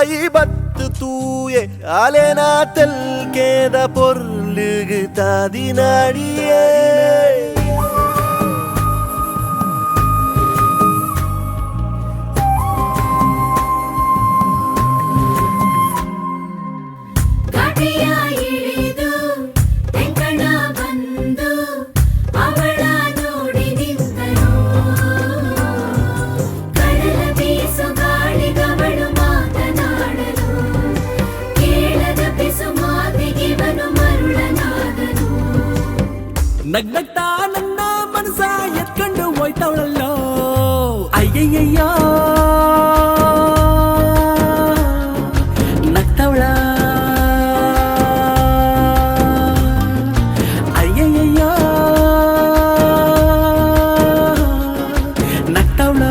தெங்காயி பத்து தூயே அலேனா தெல்கேத பொருளுகு தாதினாடியே ನಗ್ನಗ್ತಾ ನನ್ನ ಮನಸ ಎತ್ಕೊಂಡು ಹೋಯ್ತವಳಲ್ಲೋ ಅಯ್ಯಯ್ಯಯ್ಯೋ ನಗ್ತವಳ ಅಯ್ಯಯ್ಯಯ್ಯೋ ನಗ್ತವಳ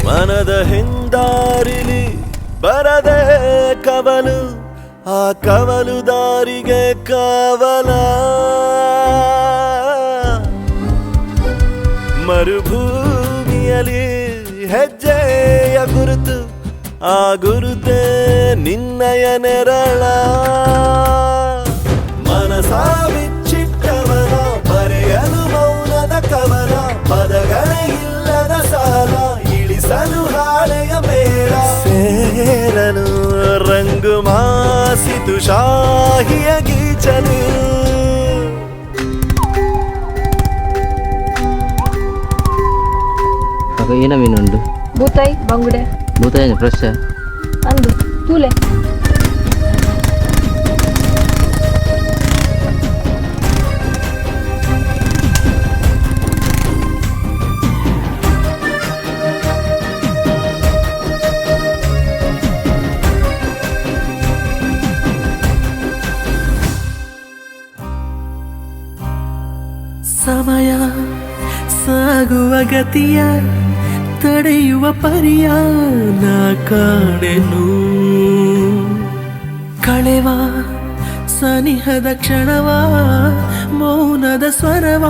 ಮನದ ಹಿಂದಾರಿಲಿ ಬರದೆ ಕವಲು ಆ ಕವಲು ದಾರಿಗೆ ಕವಲ ಮರುಭೂಮಿಯಲ್ಲಿ ಹೆಜ್ಜೆಯ ಗುರುತು ಆ ಗುರುತೆ ನಿನ್ನಯ ನೆರಳ ಮನಸ ಬಿಚ್ಚಿಟ್ಟವನ ಬರೆಯಲು ಮೌನದ ಕವನ ಪದಗಳೇ ಇಲ್ಲದ ಸಾಲ ಇಳಿಸಲು ಹಾಳೆಯ ಮೇಳ ಸೇರಲು ರಂಗು ಮಾಸಿತು ಶಾಹಿಯ ಗೀಚಲು ಏನ ಮೀನುಂಡು ಬೂತಾಯಿ ಬಂಗುಡೆ ಭೂತಾಯಿ ಫ್ರೆಶ್ ಅಂದು ತೂಲೆ ಸಮಯ ಸಾಗುವ ಗತಿಯ ತಡೆಯುವ ಪರಿಯ ನಾ ಕಾಣೆನು ಕಳೆವ ಸನಿಹದ ಕ್ಷಣವ ಮೌನದ ಸ್ವರವ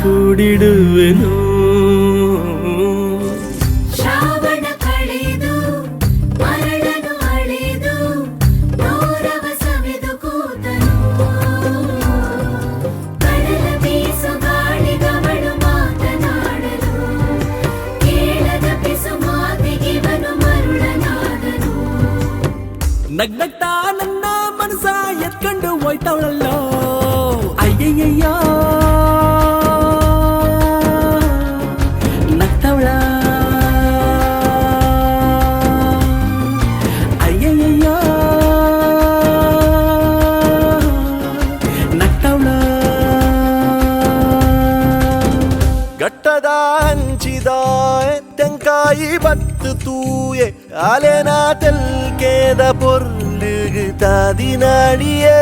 ಕೂಡಿಡುವೆನು ನಗ್ನಗ್ತಾ ನನ್ನ ಮನಸ ಎತ್ಕೊಂಡು ಹೋಯ್ತವಳಲ್ಲೋ ಅಯ್ಯಯ್ಯಯ್ಯೋ ನಗ್ತವಳ ಅಯ್ಯಯ್ಯಯ್ಯೋ ನಗ್ತವಳ ಗಟ್ಟದ ಹಂಚಿದ தெங்காயி பத்து தூயே அலேனா தெல்கேத பொருளுகு தாதினாடியே